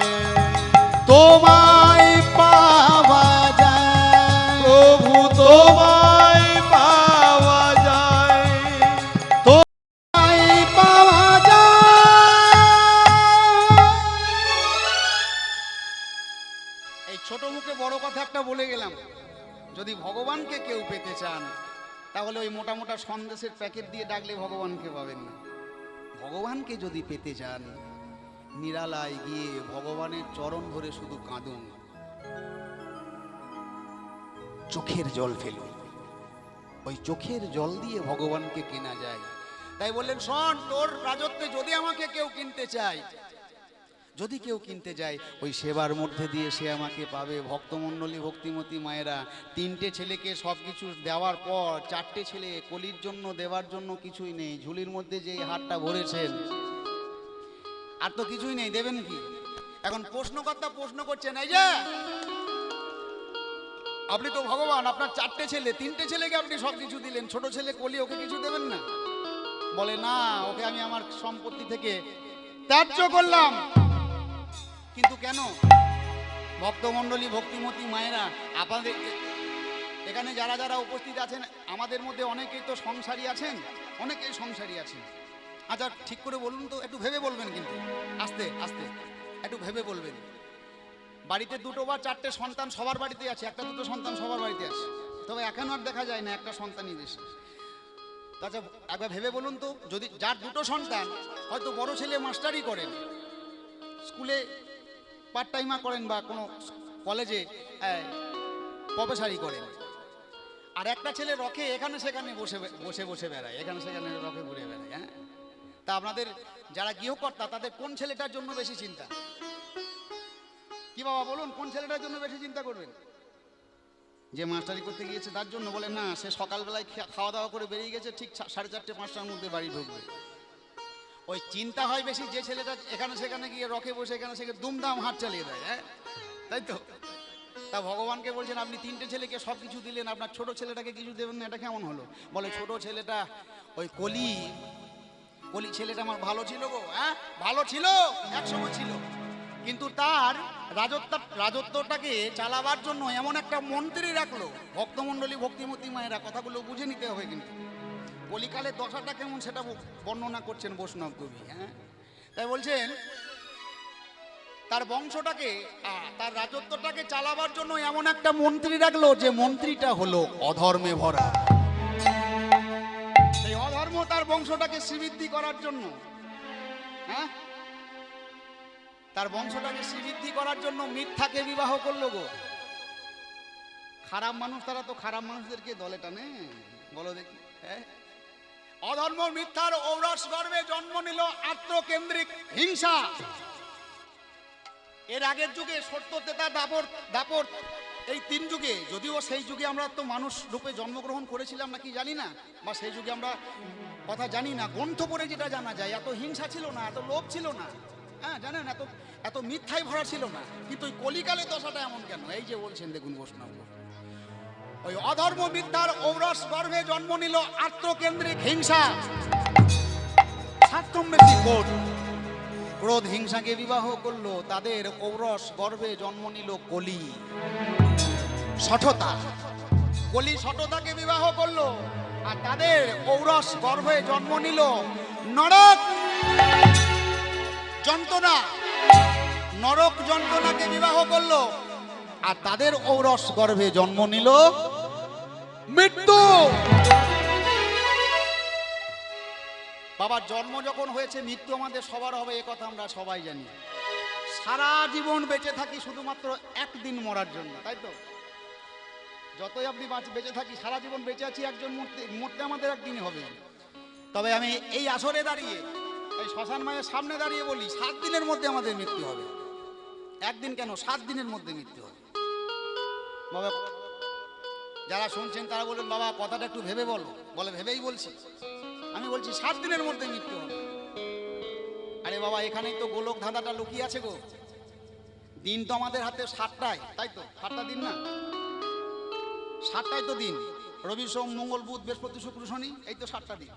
তোমায় পাওয়া যায়, প্রভু তোমায় পাওয়া যায়, তোমায় পাওয়া যায়। এই ছোট মুখে বড় কথা একটা বলে গেলাম, যদি ভগবানকে কেউ পেতে চান, তাহলে ওই মোটা মোটা সন্দেশের প্যাকেট দিয়ে ডাকলে ভগবানকে পাবেন না। ভগবানকে যদি পেতে চান, নিরালায় গিয়ে ভগবানের চরণ ধরে শুধু কাঁদুন, চোখের জল ফেলুন। ওই চোখের জল দিয়ে ভগবানকে কেনা যায়। তাই বললেন, শোন, তোর রাজত্বে যদি আমাকে কেউ কিনতে চায়, যদি কেউ কিনতে যায়, ওই সেবার মধ্যে দিয়ে সে আমাকে পাবে। ভক্তমণ্ডলী, ভক্তিমতী মায়েরা, 3টে ছেলেকে সব কিছু দেওয়ার পর 4টে ছেলে কলির জন্য দেওয়ার জন্য কিছুই নেই। ঝুলির মধ্যে যে হারটা ভরেছেন, আর তো কিছুই নেই, দেবেন কি? এখন প্রশ্নকর্তা প্রশ্ন করছেন, এই যে আপনি তো ভগবান, আপনার 4টে ছেলে, 3টে ছেলেকে আপনি সব কিছু দিলেন, ছোট ছেলে কলি, ওকে কিছু দেবেন না? বলে, না, ওকে আমি আমার সম্পত্তি থেকে ত্যায্য করলাম। কিন্তু কেন? ভক্তমণ্ডলী, ভক্তিমতী মায়েরা, আপনাদের এখানে যারা যারা উপস্থিত আছেন, আমাদের মধ্যে অনেকেই তো সংসারী আছেন, অনেকেই সংসারী আছেন। আচ্ছা ঠিক করে বলুন তো, একটু ভেবে বলবেন, কিন্তু আস্তে আস্তে একটু ভেবে বলবেন। বাড়িতে 2 বা 4টে সন্তান সবার বাড়িতে আছে, 1-2 সন্তান সবার বাড়িতে আছে, তবে এখন আর দেখা যায় না, একটা সন্তানই বেশি। আচ্ছা একবার ভেবে বলুন তো, যদি যার 2 সন্তান, হয়তো বড় ছেলে মাস্টারি করেন, স্কুলে পার্ট টাইমার করেন, বা কোনো কলেজে প্রফেসরি করেন, আর একটা ছেলে রকে এখানে সেখানে বসে বসে বসে বেড়ায়, এখানে সেখানে রকে ঘুরে বেড়ায়। হ্যাঁ, তা আপনাদের যারা গৃহকর্তা, তাদের কোন ছেলেটার জন্য বেশি চিন্তা? কি বাবা বলুন, কোন ছেলেটার জন্য বেশি চিন্তা করবেন? যে মাস্টারি করতে গিয়েছে তার জন্য? বলে না, সে সকালবেলায় খাওয়া দাওয়া করে বেরিয়ে গেছে, ঠিক 4:30-5টার মধ্যে বাড়ি ঢুকবে। ওই চিন্তা হয় বেশি যে ছেলেটা এখানে সেখানে গিয়ে রকে বসে এখানে সেখানে দুমদাম হাত চালিয়ে দেয়। হ্যাঁ, তাই তো? তা ভগবানকে বলছেন, আপনি 3টে ছেলেকে সব কিছু দিলেন, আপনার ছোট ছেলেটাকে কিছু দেবেন না, এটা কেমন হলো? বলে, ছোট ছেলেটা ওই কলি ছেলেটা আমার ভালো ছিল গো। হ্যাঁ, ভালো ছিল, একসময় ছিল, কিন্তু তার রাজত্বটাকে চালাবার জন্য এমন একটা মন্ত্রী রাখলো। ভক্তমণ্ডলী, ভক্তিমতী মায়েরা, কথাগুলো বুঝে নিতে হবে। কিন্তু কলিকালের দশাটা কেমন সেটা বর্ণনা করছেন বৈষ্ণব কবি। হ্যাঁ, তাই বলছেন, তার বংশটাকে, তার রাজত্বটাকে চালাবার জন্য এমন একটা মন্ত্রী রাখলো, যে মন্ত্রীটা হলো অধর্মে ভরা। এই অধর্ম তার বংশটাকে শ্রীবৃদ্ধি করার জন্য, হ্যাঁ, তার বংশটাকে শ্রীবৃদ্ধি করার জন্য মিথ্যাকে বিবাহ করলো গো। খারাপ মানুষ, তারা তো খারাপ মানুষদেরকে দলে টানে, বলো দেখি। হ্যাঁ, অধর্ম মিথ্যার ঔরস গর্ভে জন্ম নিল আত্মকেন্দ্রিক হিংসা। এর আগের যুগে সত্য, তেতা, দাপর, এই 3 যুগে, যদিও সেই যুগে আমরা তো মানুষ রূপে জন্মগ্রহণ করেছিলাম নাকি জানি না, বা সেই যুগে আমরা কথা জানি না, গ্রন্থ পড়ে যেটা জানা যায়, এত হিংসা ছিল না, এত লোভ ছিল না। হ্যাঁ, জানেন, এত মিথ্যাই ভরা ছিল না। কিন্তু ওই কলিকালে দশাটা এমন কেন? এই যে বলছেন, দেখুন বৈষ্ণব, ওই অধর্ম মিথ্যার ঔরস গর্ভে জন্ম নিল আত্মকেন্দ্রিক হিংসা। স্বার্থম্বেশী ক্রোধ হিংসাকে বিবাহ করলো, তাদের ঔরস গর্ভে জন্ম নিল কলি। শঠতা। কলি শঠতাকে বিবাহ করলো, আর তাদের ঔরস গর্ভে জন্ম নিল নরক যন্ত্রণা। নরক যন্ত্রণাকে বিবাহ করলো, আর তাদের ঔরস গর্ভে জন্ম নিল মৃত্যু। বাবার জন্ম যখন হয়েছে, মৃত্যু আমাদের সবার হবে, এ কথা আমরা সবাই জানি। সারা জীবন বেঁচে থাকি শুধুমাত্র একদিন মরার জন্য, তাই তো? যতই আপনি বেঁচে থাকি, সারা জীবন বেঁচে আছি একজন মরতে আমাদের একদিনই হবে। তবে আমি এই আসরে দাঁড়িয়ে, এই শ্মশান মায়ের সামনে দাঁড়িয়ে বলি, 7 দিনের মধ্যে আমাদের মৃত্যু হবে। একদিন কেন, 7 দিনের মধ্যে মৃত্যু হবে। বাবা যারা শুনছেন তারা বলবেন, বাবা কথাটা একটু ভেবে বলো। বলে ভেবেই বলছি। আমি বলছি 7 দিনের মধ্যে মৃত্যু হবে। আরে বাবা, এখানেই তো গোলক ধাঁধাটা লুকিয়ে আছে গো। দিন তো আমাদের হাতে 7টায়, তাই তো? 7টা দিন না? 7টাই তো দিন। রবি সোম মঙ্গল বুধ বৃহস্পতি শুক্র শনি, এই তো 7টা দিন।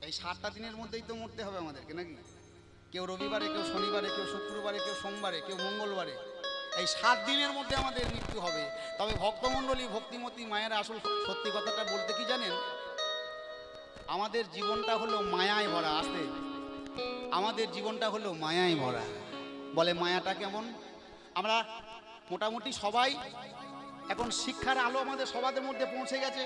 এই 7টা দিনের মধ্যেই তো মরতে হবে আমাদেরকে, নাকি? কেউ রবিবারে, কেউ শনিবারে, কেউ শুক্রবারে, কেউ সোমবারে, কেউ মঙ্গলবারে। এই 7 দিনের মধ্যে আমাদের মৃত্যু হবে। তবে ভক্তমণ্ডলী, ভক্তিমতী মায়েরা আসল সত্যি কথাটা বলতে কি জানেন? আমাদের জীবনটা হলো মায়ায় ভরা। আসতে, আমাদের জীবনটা হলো মায়ায় ভরা। বলে মায়াটা কেমন? আমরা মোটামুটি সবাই এখন শিক্ষার আলো আমাদের সবাদের মধ্যে পৌঁছে গেছে।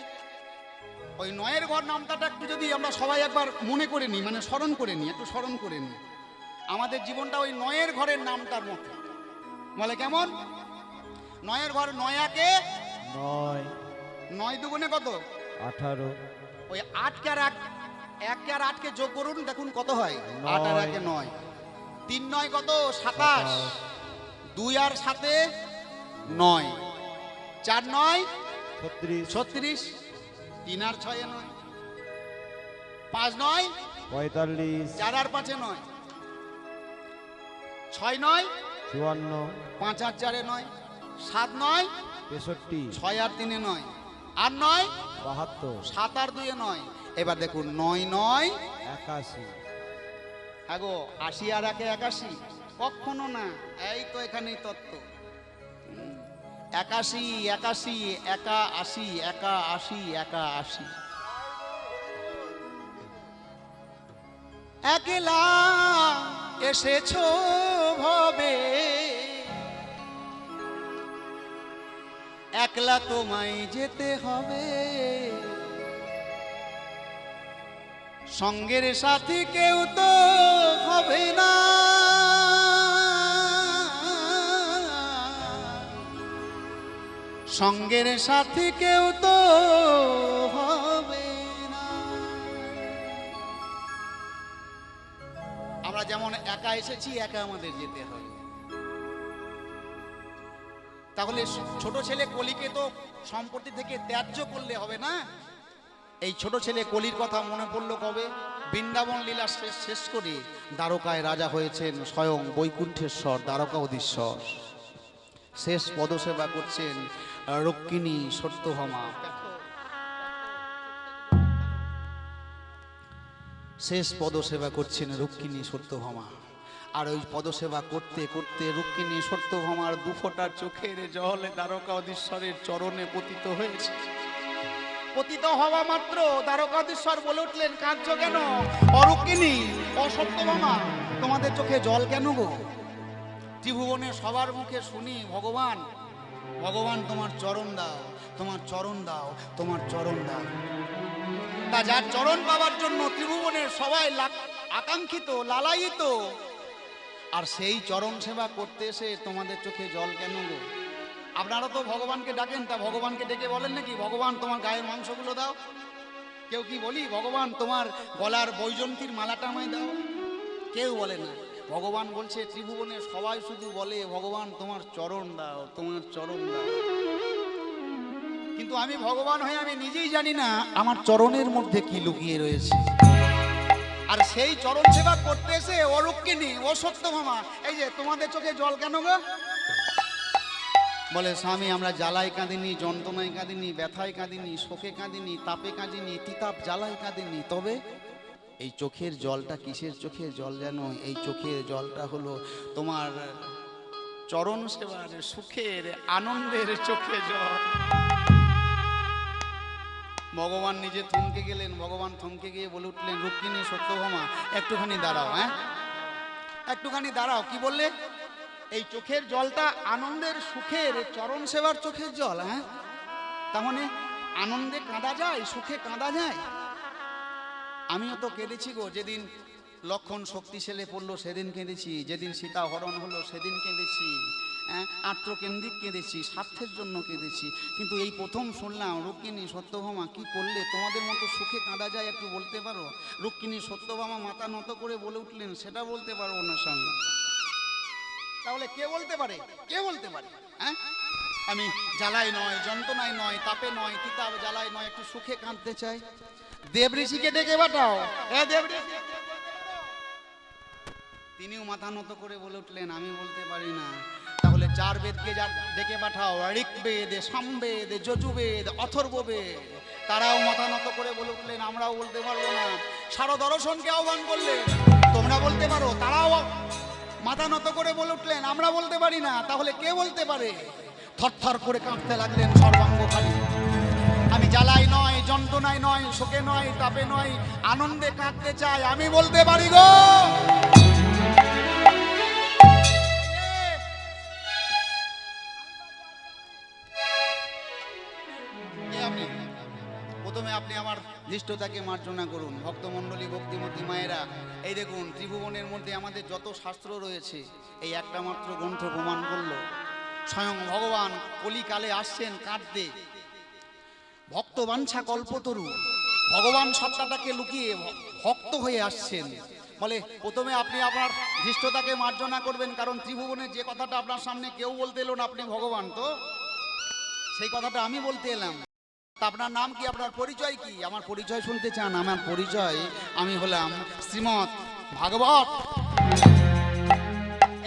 ওই 9-এর ঘর নামটাটা একটু যদি আমরা সবাই একবার মনে করে নিই, মানে স্মরণ করে নিই, একটু স্মরণ করে নিই, আমাদের জীবনটা ওই 9-এর ঘরের নামটার মতো। বলে কেমন? 9-এর ঘর, 9 একে 9, 9 দুগুণে কত? 18, ওই 8 কে আর 1 কে যোগ করুন, দেখুন কত হয়। 8 আর 1 9, 3 9 কত? 27, 2 আর 7 9, 4 9 36, 3 আর 6 9, 5 9 45, 4 আর 5 9, 6 9 54, 5 আর 4 9, 7 9 63, 6 আর 3 9, 8 9 72, 7 আর 2 9। এবার দেখুন 9 9 81, হ্যাঁ গো, 80 আর 1 81, কখনো না। এই তো এখানেই তত্ত্ব। 81 81 একা 80, একা 80, একা 80। একলা এসেছো ভবে, একলা তোমায় যেতে হবে। সঙ্গের সাথী কেউ তো হবে না, সঙ্গের সাথী কেউ তো হবে না। আমরা যেমন একা এসেছি, একা আমাদের যেতে হবে। তাহলে ছোট ছেলে কলিকে তো সম্পত্তি থেকে ত্যায্য করলে হবে না। এই ছোট ছেলে কলির কথা মনে পড়লো কবে? বৃন্দাবন লীলা শেষ করে দ্বারকায় রাজা হয়েছেন স্বয়ং বৈকুণ্ঠেশ্বর, দ্বারকা অধীশ্বর। শেষ পদসেবা করছেন রুক্মিণী সত্যভামা। শেষ পদসেবা করছেন রুক্মিণী সত্যভামা। আর ওই পদসেবা করতে করতে রুক্মিণী সত্যভামার 2 ফোঁটা চোখের জল দ্বারকা অধীশ্বরের চরণে পতিত হয়েছে। পতিত হওয়া মাত্র দ্বারকাধীশ্বর বলে উঠলেন, কাঁদছো কেন? অরুক্মিণী, অসত্যভামা, তোমাদের চোখে জল কেন গো? ত্রিভুবনে সবার মুখে শুনি ভগবান, ভগবান তোমার চরণ দাও, তোমার চরণ দাও, তোমার চরণ দাও। তা যার চরণ পাওয়ার জন্য ত্রিভুবনের সবাই আকাঙ্ক্ষিত, লালায়িত, আর সেই চরণ সেবা করতে এসে তোমাদের চোখে জল কেন গো? আপনারা তো ভগবানকে ডাকেন, তা ভগবানকে ডেকে বলেন নাকি ভগবান তোমার গায়ের মাংসগুলো দাও? কেউ কি বলি ভগবান তোমার গলার বৈজন্তীর মালাটা আমায় দাও? কেউ বলে না। ভগবান বলছে, ত্রিভুবনের সবাই শুধু বলে ভগবান তোমার চরণ দাও, তোমার চরণ দাও। কিন্তু আমি ভগবান হয়ে আমি নিজেই জানি না আমার চরণের মধ্যে কি লুকিয়ে রয়েছে। আর সেই চরণ সেবা করতে এসে অরুক্মিণী, ও সত্যভামা, এই যে তোমাদের চোখে জল কেন গো? বলে স্বামী, আমরা জ্বালায় কাঁদিনি, যন্ত্রণায় কাঁদিনি, ব্যথায় কাঁদিনি, শোকে কাঁদিনি, তাপে কাঁদিনি, তিতাপ জ্বালায় কাঁদিনি। তবে এই চোখের জলটা কিসের চোখের জল জানো? এই চোখের জলটা হলো তোমার চরণ সেবার সুখের আনন্দের চোখে জল। ভগবান নিজে থমকে গেলেন। ভগবান থমকে গিয়ে বলে উঠলেন, রুক্মিণী সত্যভামা একটুখানি দাঁড়াও, হ্যাঁ একটুখানি দাঁড়াও। কি বললে? এই চোখের জলটা আনন্দের সুখের চরণ সেবার চোখের জল, হ্যাঁ তাহলে আনন্দে কাঁদা যায়, সুখে কাঁদা যায়? আমিও তো কেঁদেছি গো, যেদিন লক্ষণ শক্তিশালী পড়লো সেদিন কেঁদেছি, যেদিন সীতা হরণ হলো সেদিন কেঁদেছি, হ্যাঁ আত্মকেন্দ্রিক কেঁদেছি, স্বার্থের জন্য কেঁদেছি। কিন্তু এই প্রথম শুনলাম রুক্মিণী সত্যভামা কি করলে তোমাদের মতো সুখে কাঁদা যায়, একটু বলতে পারো? রুক্মিণী সত্যভামা মাথা নত করে বলে উঠলেন, সেটা বলতে পারবো না স্বামী। তাহলে কে বলতে পারে? কে বলতে পারে? হ্যাঁ আমি জ্বালায় নয়, যন্ত্রণায় নয়, তাপে নয়, কিতাব জ্বালায় নয়, একটু সুখে কাঁদতে চাই। দেবঋষিকে ডেকে পাঠাও। দেবঋষি, তিনিও মাথা নত করে বলে উঠলেন, আমি বলতে পারি না। তাহলে চার বেদকে ডেকে পাঠাও, ঋগ্বেদ, সামবেদ, যজুবেদ, অথর্ববেদ। তারাও মাথা নত করে বলে উঠলেন, আমরাও বলতে পারবো না। শারদর্শনকে আহ্বান করলেন, তোমরা বলতে পারো। তারাও মাথা নত করে বলে উঠলেন, আমরা বলতে পারি না। তাহলে কে বলতে পারে? থরথর করে কাঁপতে লাগলেন সর্বাঙ্গ খালি। আমি জ্বালাই নয়, যন্ত্রণায় নয়, শোকে নয়, তাপে নয়, আনন্দে কাঁদতে চাই, আমি বলতে পারি গো। প্রথমে আপনি আমার ধৃষ্টতাকে মার্জনা করুন। ভক্তমণ্ডলী, ভক্তিমতী মায়েরা, এই দেখুন ত্রিভুবনের মধ্যে আমাদের যত শাস্ত্র রয়েছে, এই একটা মাত্র গ্রন্থ প্রমাণ করলো স্বয়ং ভগবান কলিকালে আসছেন কাঁদতে। ভক্ত বাঞ্ছা কল্পতরু, ভগবান সত্তাটাকে লুকিয়ে ভক্ত হয়ে আসছেন। বলে প্রথমে আপনি আপনার ধৃষ্টতাকে মার্জনা করবেন, কারণ ত্রিভুবনের যে কথাটা আপনার সামনে কেউ বলতে এলো না, আপনি ভগবান, তো সেই কথাটা আমি বলতে এলাম। আপনার নাম কি? আপনার পরিচয় কি? আমার পরিচয় শুনতে চান? আমার পরিচয়, আমি হলাম শ্রীমৎ ভাগবত।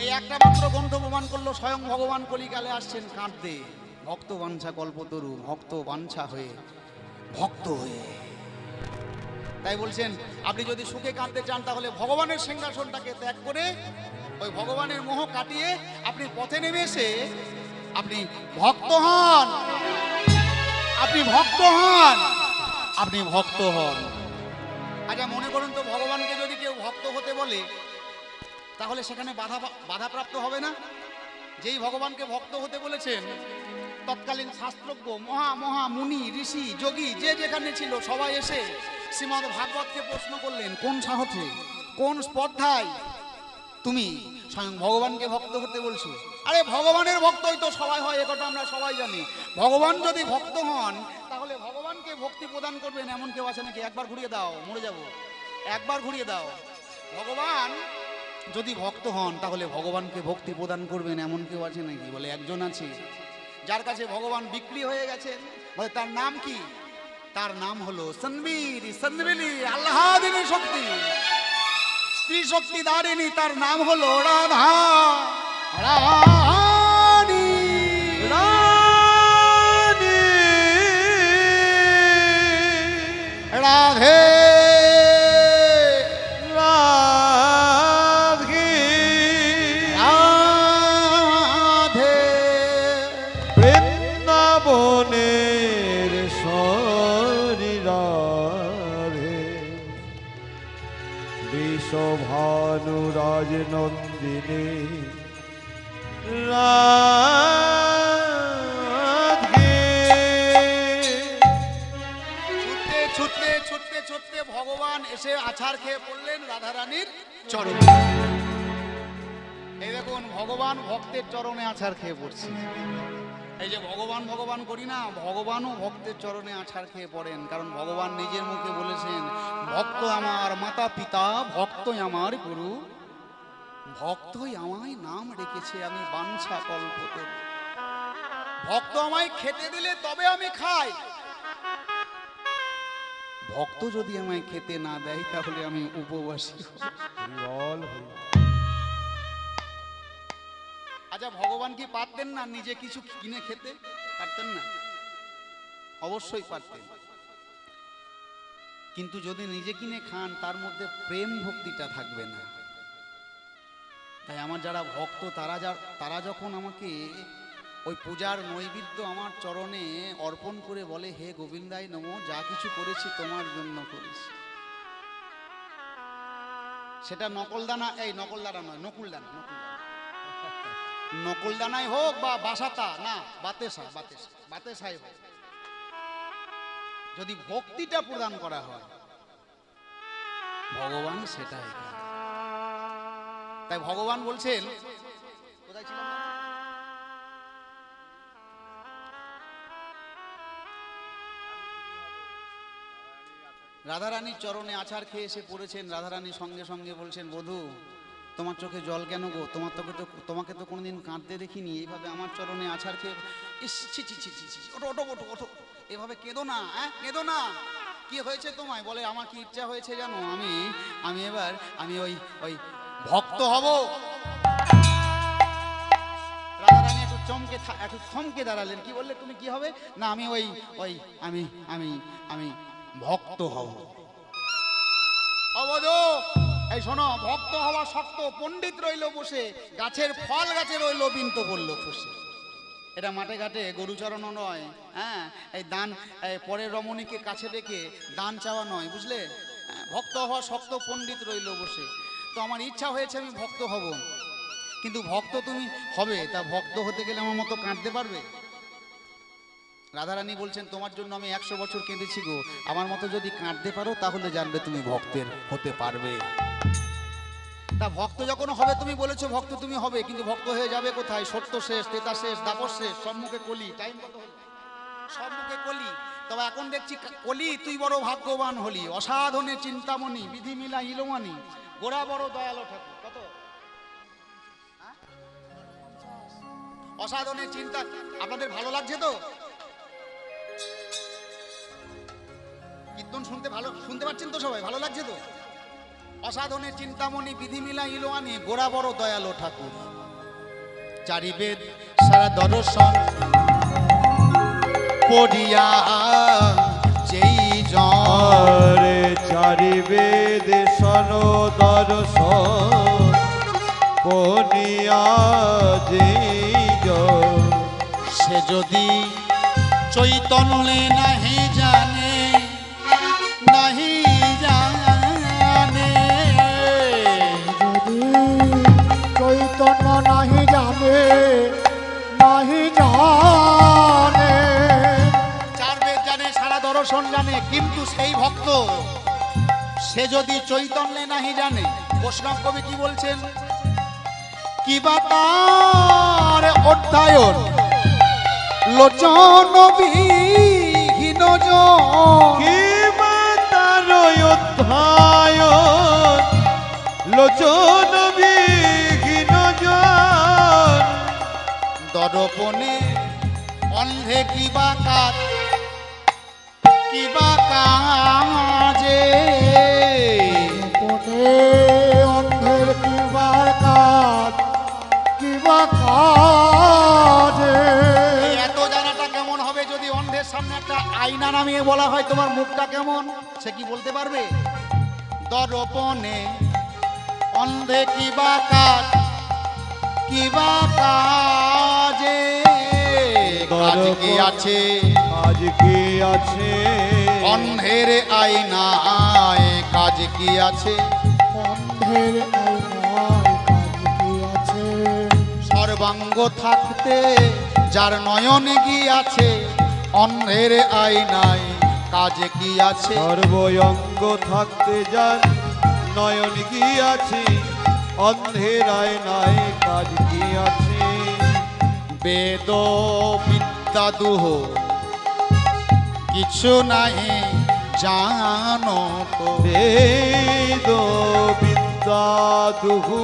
এই একটা মাত্র গ্রন্থ প্রমাণ করলো স্বয়ং ভগবান কলিকালে আসছেন কাঁদতে। ভক্ত বাঞ্ছা কল্পতরু, ভক্ত বাঞ্ছা হয়ে, ভক্ত হয়ে। তাই বলছেন আপনি যদি সুখে কাঁদতে চান, তাহলে ভগবানের সিংহাসনটাকে ত্যাগ করে, ওই ভগবানের মোহ কাটিয়ে আপনি পথে নেমে এসে আপনি ভক্ত হন। আপনি ভক্ত হন, আপনি ভক্ত হন। আচ্ছা মনে করুন তো, ভগবানকে যদি কেউ ভক্ত হতে বলে, তাহলে সেখানে বাধাপ্রাপ্ত হবে না? যেই ভগবানকে ভক্ত হতে বলেছেন, তৎকালীন শাস্ত্রজ্ঞ, মহা মুনি, ঋষি, যোগী যে যেখানে ছিল সবাই এসে শ্রীমদ্ ভাগবতকে প্রশ্ন করলেন, কোন সাহসে, কোন স্পর্ধায় তুমি স্বয়ং ভগবানকে ভক্ত হতে বলছো? আরে ভগবানের ভক্তই তো সবাই হয়, একথা আমরা সবাই জানি। ভগবান যদি ভক্ত হন, তাহলে ভগবানকে ভক্তি প্রদান করবেন এমন কেউ আছে নাকি? একবার ঘুরিয়ে দাও, মরে যাব। একবার ঘুরিয়ে দাও। ভগবান যদি ভক্ত হন, তাহলে ভগবানকে ভক্তি প্রদান করবেন এমন কেউ আছে নাকি? বলে একজন আছে, যার কাছে ভগবান বিক্রি হয়ে গেছেন। বলে তার নাম কি? তার নাম হলো সন্বীর, সন্বিলি, আল্লাহাদিনী শক্তি, স্ত্রী শক্তি দারিণী। তার নাম হলো রাধা রানী। রাধে রাধে রাধে। বৃন্দাবনের সরি রাধে, বিশ্বভানু রাজনন্দিনী রাধে। ছুটতে ছুটতে ছুটতে ছুটতে ভগবান এসে আছাড় খেয়ে পড়লেন রাধারানীর চরণে। এই দেখুন ভগবান ভক্তের চরণে আছাড় খেয়ে পড়ছে। এই যে ভগবান ভগবান করি না, ভগবানও ভক্তের চরণে আছাড় খেয়ে পড়েন। কারণ ভগবান নিজের মুখে বলেছেন, ভক্ত আমার মাতা পিতা, ভক্তই আমার গুরু, ভক্তই আমায় নাম রেখেছে, আমি বাঞ্ছা কল্পতরু। ভক্ত আমায় খেতে দিলে তবে আমি খাই, ভক্ত যদি আমায় খেতে না দেয় তাহলে আমি উপবাসী। আচ্ছা ভগবান কি পারতেন না নিজে কিছু কিনে খেতে? পারতেন না? অবশ্যই পারতেন। কিন্তু যদি নিজে কিনে খান, তার মধ্যে প্রেম ভক্তিটা থাকবে না। তাই আমার যারা ভক্ত তারা যখন আমাকে ওই পূজার নৈবেদ্য আমার চরণে অর্পণ করে বলে, হে গোবিন্দাই নমঃ, যা কিছু করেছি তোমার জন্য করেছি, সেটা নকলদানা, এই নকলদানা নয়, নকুলদানা, নকলদানাই হোক বা বাসাতা, না বাতেসাই হোক, যদি ভক্তিটা প্রদান করা হয় ভগবান সেটাই করে। তাই ভগবান বলছেন, কোথায় ছিলাম? রাধারানীর চরণে আছাড় খেয়ে এসে পড়েছেন। রাধারানী সঙ্গে সঙ্গে বলছেন, বধূ তোমার চোখে জল কেন গো? তোমাকে তো কোনোদিন কাঁদতে দেখিনি, এইভাবে আমার চরণে আছাড় খেয়ে, ইস ছি ছি ছি ছি ছি, ওঠো ওঠো ওঠো ওঠো, এভাবে কেঁদো না, কেঁদো না, কি হয়েছে তোমায়? বলে, আমার কি ইচ্ছা হয়েছে জানো, আমি এবার ওই ভক্ত হব। রাধারানী একটু থমকে দাঁড়ালেন। কি বললে তুমি, কি হবে? না আমি আমি ভক্ত হব। অবধ, এই শোনো, ভক্ত হওয়া শক্ত। পণ্ডিত রইল বসে, গাছের ফল গাছে রইল বিন্ত বলল খুশি। এটা মাঠে ঘাটে গরুচরণও নয়, হ্যাঁ, এই দান, পরের রমণীকে কাছে ডেকে দান চাওয়া নয়, বুঝলে? ভক্ত হওয়া শক্ত, পণ্ডিত রইল বসে। তো আমার ইচ্ছা হয়েছে আমি ভক্ত হব, কিন্তু ভক্ত তুমি হবে, তা ভক্ত হতে গেলে আমার মতো কাঁদতে পারবে? রাধারানী বলছেন, তোমার জন্য আমি 100 বছর কেঁদেছি গো, আমার মতো যদি কাঁদতে পারো তাহলে জানবে তুমি ভক্তের হতে পারবে। তা ভক্ত যখন হবে, তুমি বলেছো ভক্ত তুমি হবে, কিন্তু ভক্ত হয়ে যাবে কোথায়? সত্য শেষ, তেতা শেষ, দাপর শেষ, সম্মুখে কলি। টাইম কত হলো? সম্মুখে কলি। তবে এখন দেখছি কলি তুই বড় ভাগ্যবান হলি, অসাধনে চিন্তামণি, বিধি মিলা ইলোমানি, গোড়া বড় দয়ালো ঠাকুর। কত? অসাধনের চিন্তা। আপনাদের ভালো লাগছে তো? কীর্তন শুনতে পাচ্ছেন তো সবাই? ভালো লাগছে তো? অসাধনের চিন্তামণি, বিধি মিলা ইলোয়ানি, গোড়া বড় দয়ালো ঠাকুর। চারি বেদ সারা দর্শন পড়িয়া যেই রে চারি বেদ সন দর্শন পড়িয়া যেই সে যদি চৈতন্যে নাহি জানে, নাহি জানে, যদি চৈতন্য নাহি জানে, নাহি জানে। চার বেদ জানে, সারা দর্শন জানে, কিন্তু সেই ভক্ত সে যদি চৈতন্যে নাহি জানে। বৈষ্ণব কবি কি বলছেন? কিবা তার অধ্যায়ন লোচন বিহীন কিবা তার অধ্যায়ন লোচন বিহীন দর্পণে অন্ধে কিবা কাজ, কিবা কাজে মনে অন্ধের কিবার কাজ, কিবা কাজে। এত জানাটা কেমন হবে যদি অন্ধের সামনে একটা আয়না নামিয়ে বলা হয় তোমার মুখটা কেমন? সে কি বলতে পারবে? দর্পণে অন্ধে কিবা কাজ, কিবা কাজে, কাজ কি আছে? কাজ কি আছে? অন্ধের আয়নায় কাজ কি আছে? অন্ধের আয়নায় কাজ কি আছে? সর্বাঙ্গ থাকতে যার নয়ন গিয়াছে, অন্ধের আয়নায় কাজ কি আছে? সর্বঙ্গ থাকতে যার নয়ন গিয়াছে, অন্ধের আয়নায় কাজ কি আছে? বেদ বিদ্যা দুহ কিছু নাই জানো তো, বেদ বিদ্যা দুহু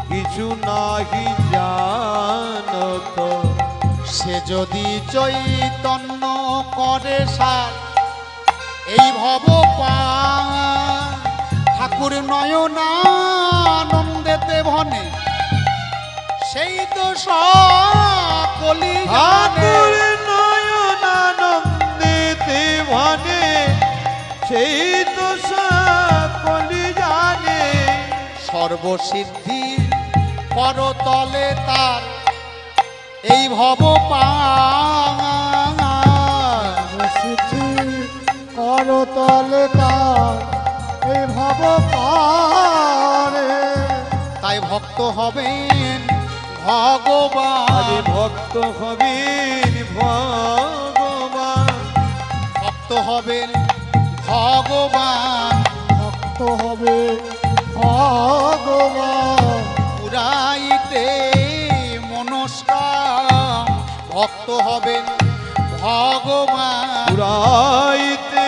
কিছু নাহি জানত। সে যদি চৈতন্য করে সার এই ভব পার, ঠাকুর নয়নানন্দেতে ভনে সেই তো সকলি ঠাকুর নয়নানন্দেতে ভনে সেই তো সকলি জানে। সর্বসিদ্ধি করতলে তার এই ভব পার সিদ্ধি করতলে তার এই ভব পারে। তাই ভক্ত হবেন ভগবান, আরে ভক্ত হবেন ভগবান, ভক্ত হবেন ভগবান, ভক্ত হবে ভগবান। পুরাইতে মনস্কাম, ভক্ত হবেন ভগবান, পুরাইতে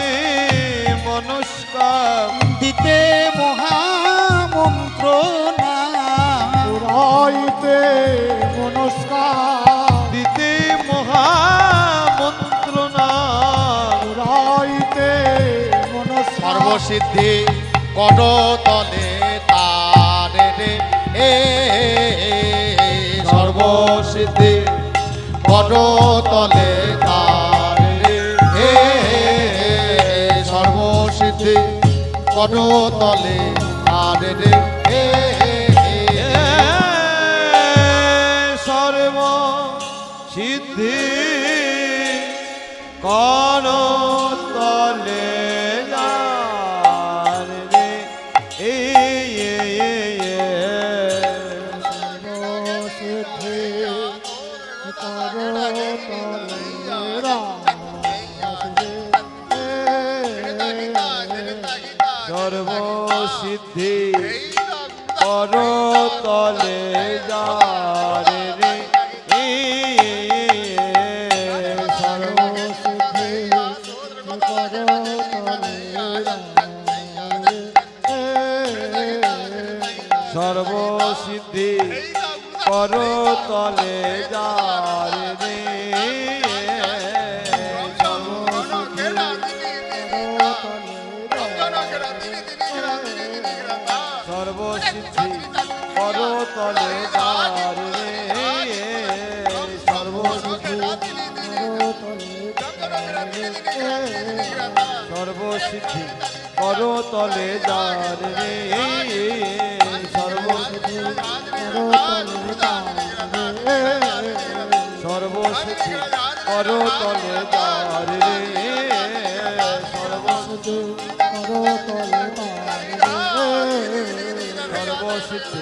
মনস্কার, দিতে মহামন্ত্র নাম, পুরাইতে মনস্কার, দিতে মহামন্ত্রণা, পুরাইতে মনস্কার। সর্বসিদ্ধি করতলে তার রে এ সর্বসিদ্ধি করতলে তার রে এ সর্বসিদ্ধি করতলে তার রে এ সর্ব সিদ্ধি কর তলে যার রে এ সর্বসিদ্ধি করতলে সর্বসিদ্ধি কর তলে যার রে সর্বসিদ্ধি সর্বসিদ্ধি কর তলে যার রে সর্বসিদ্ধি কর তলে যার রে সর্বসিদ্ধি সর্বসিদ্ধি কর তলে যার রে সর্বসিদ্ধি সর্বসিদ্ধি কর তলে যার রে সর্বসিদ্ধি সর্বসিদ্ধি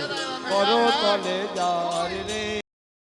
কর তলে যার রে